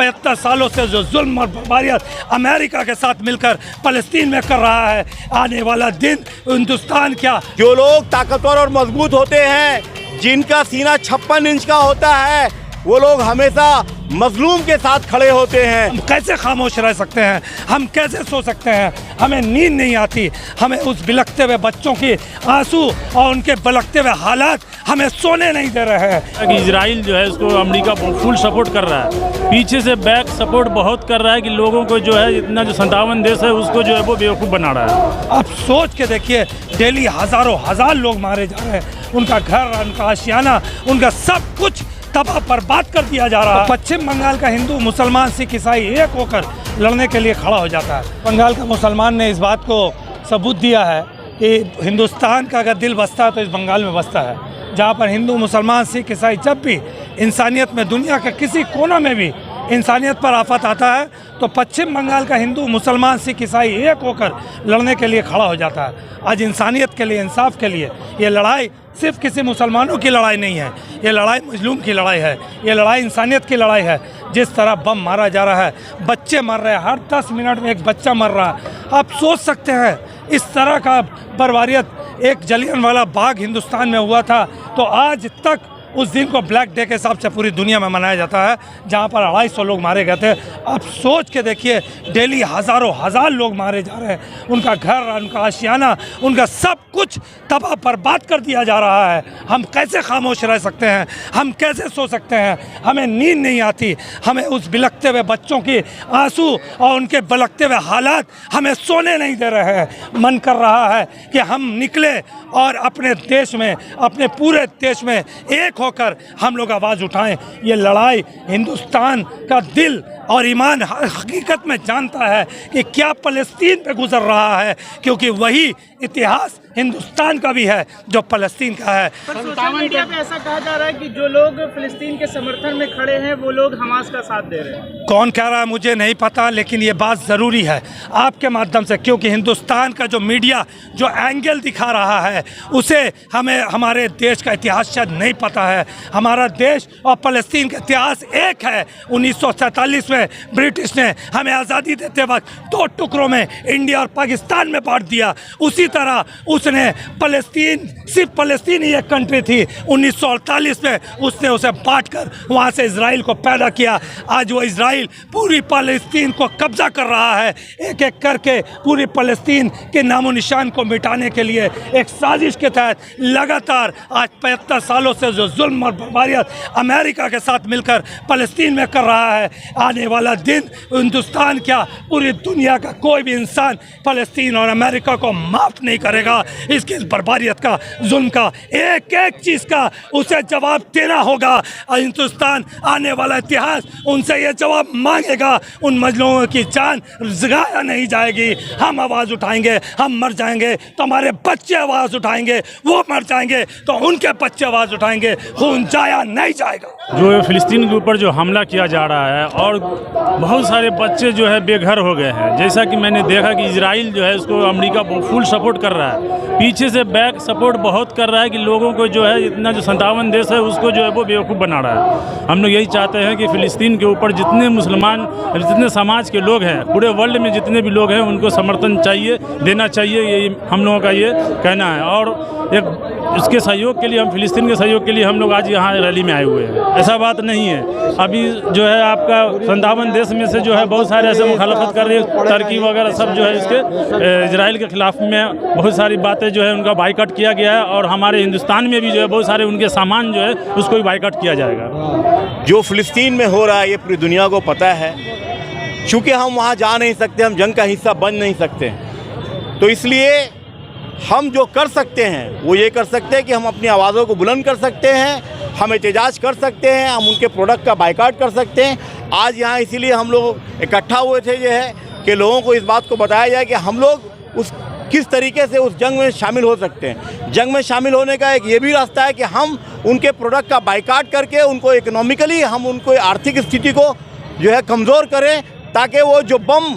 75 सालों से जो जुल्म और बर्बारियत अमेरिका के साथ मिलकर फ़लस्तीन में कर रहा है, आने वाला दिन हिंदुस्तान क्या। जो लोग ताकतवर और मजबूत होते हैं, जिनका सीना 56 इंच का होता है, वो लोग हमेशा मजलूम के साथ खड़े होते हैं। हम कैसे खामोश रह सकते हैं, हम कैसे सो सकते हैं, हमें नींद नहीं आती, हमें उस बिलखते हुए बच्चों की आंसू और उनके बिलखते हुए हालात हमें सोने नहीं दे रहे हैं। इजराइल जो है इसको अमेरिका फुल सपोर्ट कर रहा है, पीछे से बैक सपोर्ट बहुत कर रहा है कि लोगों को जो है इतना जो 57 देश है उसको जो है वो बेवकूफ़ बना रहा है। आप सोच के देखिए, डेली हजारों हजार लोग मारे जा रहे हैं, उनका घर, उनका आशियाना, उनका सब कुछ तबाह बर्बाद कर दिया जा रहा है। पश्चिम बंगाल का हिंदू, मुसलमान, सिख, ईसाई एक होकर लड़ने के लिए खड़ा हो जाता है। बंगाल का मुसलमान ने इस बात को सबूत दिया है कि हिंदुस्तान का अगर दिल बसता है तो इस बंगाल में बसता है, जहाँ पर हिंदू, मुसलमान, सिख, ईसाई जब भी इंसानियत में, दुनिया के किसी कोना में भी इंसानियत पर आफत आता है तो पश्चिम बंगाल का हिंदू, मुसलमान, सिख, ईसाई एक होकर लड़ने के लिए खड़ा हो जाता है। आज इंसानियत के लिए, इंसाफ के लिए ये लड़ाई सिर्फ किसी मुसलमानों की लड़ाई नहीं है, ये लड़ाई मजलूम की लड़ाई है, ये लड़ाई इंसानियत की लड़ाई है। जिस तरह बम मारा जा रहा है, बच्चे मर रहे हैं, हर 10 मिनट में एक बच्चा मर रहा है। आप सोच सकते हैं इस तरह का बर्बारियत एक जलियांवाला बाग हिंदुस्तान में हुआ था तो आज तक उस दिन को ब्लैक डे के हिसाब से पूरी दुनिया में मनाया जाता है, जहाँ पर 250 लोग मारे गए थे। आप सोच के देखिए, डेली हजारों हजार लोग मारे जा रहे हैं, उनका घर, उनका आशियाना, उनका सब कुछ तबाह बर्बाद कर दिया जा रहा है। हम कैसे खामोश रह सकते हैं, हम कैसे सो सकते हैं, हमें नींद नहीं आती, हमें उस बिलखते हुए बच्चों की आंसू और उनके बिलखते हुए हालात हमें सोने नहीं दे रहे हैं। मन कर रहा है कि हम निकले और अपने देश में, अपने पूरे देश में एक होकर हम लोग आवाज़ उठाएं। ये लड़ाई हिंदुस्तान का दिल और ईमान हकीकत में जानता है कि क्या फ़लस्तीन पे गुजर रहा है, क्योंकि वही इतिहास हिंदुस्तान का भी है जो फ़लस्तीन का है। पर सोशल मीडिया पे ऐसा कहा जा रहा है कि जो लोग फ़लस्तीन के समर्थन में खड़े हैं वो लोग हमास का साथ दे रहे हैं। कौन कह रहा है मुझे नहीं पता, लेकिन ये बात ज़रूरी है आपके माध्यम से, क्योंकि हिंदुस्तान का जो मीडिया जो एंगल दिखा रहा है उसे हमें, हमारे देश का इतिहास शायद नहीं पता है। हमारा देश और फ़लस्तीन का इतिहास एक है। 1947 में ब्रिटिश ने हमें आज़ादी देते वक्त 2 टुकड़ों में इंडिया और पाकिस्तान में बांट दिया। उसी तरह उसने फ़लस्तीन, सिर्फ फ़लस्तीन ही एक कंट्री थी, 1948 में उसने उसे बांटकर वहाँ से इजराइल को पैदा किया। आज वो इजराइल पूरी फ़लस्तीन को कब्जा कर रहा है, एक एक करके पूरी फ़लस्तीन के नामो निशान को मिटाने के लिए एक साजिश के तहत लगातार आज 75 सालों से जो जुल्म और बर्बारियत अमेरिका के साथ मिलकर फ़लस्तीन में कर रहा है, आने वाला दिन हिंदुस्तान क्या, पूरी दुनिया का कोई भी इंसान फ़लस्तीन और अमेरिका को माफ़ नहीं करेगा। इसकी इस बर्बारियत का, जुल्म का, एक एक चीज़ का उसे जवाब देना होगा। हिंदुस्तान, आने वाला इतिहास उनसे ये जवाब मांगेगा। उन मजलूमों की जान ज़ाया नहीं जाएगी। हम आवाज़ उठाएंगे, हम मर जाएंगे तो हमारे बच्चे आवाज़ उठाएंगे, वो मर जाएंगे तो उनके बच्चे आवाज़ उठाएंगे। खून जाया नहीं जाएगा। जो फ़लस्तीन के ऊपर जो हमला किया जा रहा है और बहुत सारे बच्चे जो है बेघर हो गए हैं, जैसा कि मैंने देखा कि इजराइल जो है इसको अमेरिका फुल सपोर्ट कर रहा है, पीछे से बैक सपोर्ट बहुत कर रहा है कि लोगों को जो है इतना जो 57 देश है उसको जो है वो बेवकूफ़ बना रहा है। हम लोग यही चाहते हैं कि फ़लस्तीन के ऊपर जितने मुसलमान, जितने समाज के लोग हैं, पूरे वर्ल्ड में जितने भी लोग हैं उनको समर्थन चाहिए, देना चाहिए, ये हम लोगों का ये कहना है। और एक उसके सहयोग के लिए, हम फ़लस्तीन के सहयोग के लिए हम लोग आज यहाँ रैली में आए हुए हैं। ऐसा बात नहीं है, अभी जो है आपका 57 देश में से जो है बहुत सारे ऐसे मुखालफत कर रहे हैं, तुर्की वगैरह सब जो है इसके इजराइल के ख़िलाफ़ में बहुत सारी बातें जो है उनका बाइकआउट किया गया है। और हमारे हिंदुस्तान में भी जो है बहुत सारे उनके सामान जो है उसको भी बाइकआउट किया जाएगा। जो फ़लस्तीन में हो रहा है ये पूरी दुनिया को पता है। चूँकि हम वहाँ जा नहीं सकते, हम जंग का हिस्सा बन नहीं सकते, तो इसलिए हम जो कर सकते हैं वो ये कर सकते हैं कि हम अपनी आवाज़ों को बुलंद कर सकते हैं, हम एहतजाज कर सकते हैं, हम उनके प्रोडक्ट का बाइकआउट कर सकते हैं। आज यहाँ इसीलिए हम लोग इकट्ठा हुए थे, ये है कि लोगों को इस बात को बताया जाए कि हम लोग उस किस तरीके से उस जंग में शामिल हो सकते हैं। जंग में शामिल होने का एक ये भी रास्ता है कि हम उनके प्रोडक्ट का बाइकआउट करके उनको इकोनॉमिकली, हम उनको आर्थिक स्थिति को जो है कमज़ोर करें, ताकि वो जो बम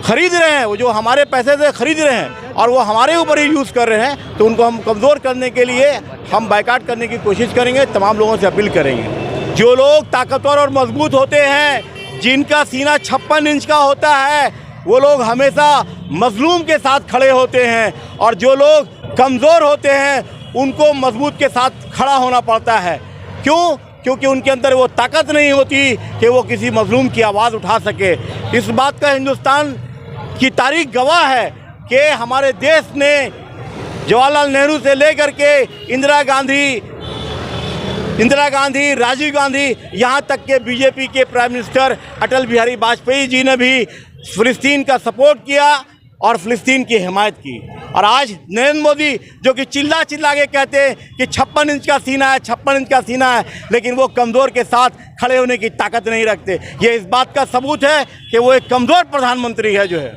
खरीद रहे हैं, वो जो हमारे पैसे से खरीद रहे हैं और वो हमारे ऊपर ही यूज़ कर रहे हैं, तो उनको हम कमज़ोर करने के लिए हम बाइकआउट करने की कोशिश करेंगे। तमाम लोगों से अपील करेंगे, जो लोग ताकतवर और मजबूत होते हैं, जिनका सीना 56 इंच का होता है वो लोग हमेशा मजलूम के साथ खड़े होते हैं, और जो लोग कमज़ोर होते हैं उनको मजबूत के साथ खड़ा होना पड़ता है। क्यों? क्योंकि उनके अंदर वो ताकत नहीं होती कि वो किसी मजलूम की आवाज़ उठा सके। इस बात का हिंदुस्तान की तारीख गवाह है कि हमारे देश ने जवाहरलाल नेहरू से लेकर के इंदिरा गांधी, राजीव गांधी, यहाँ तक के बीजेपी के प्राइम मिनिस्टर अटल बिहारी वाजपेयी जी ने भी फ़िलिस्तीन का सपोर्ट किया और फ़िलिस्तीन की हिमायत की। और आज नरेंद्र मोदी जो कि चिल्ला के कहते हैं कि 56 इंच का सीना है, 56 इंच का सीना है, लेकिन वो कमज़ोर के साथ खड़े होने की ताकत नहीं रखते। ये इस बात का सबूत है कि वो एक कमज़ोर प्रधानमंत्री है जो है।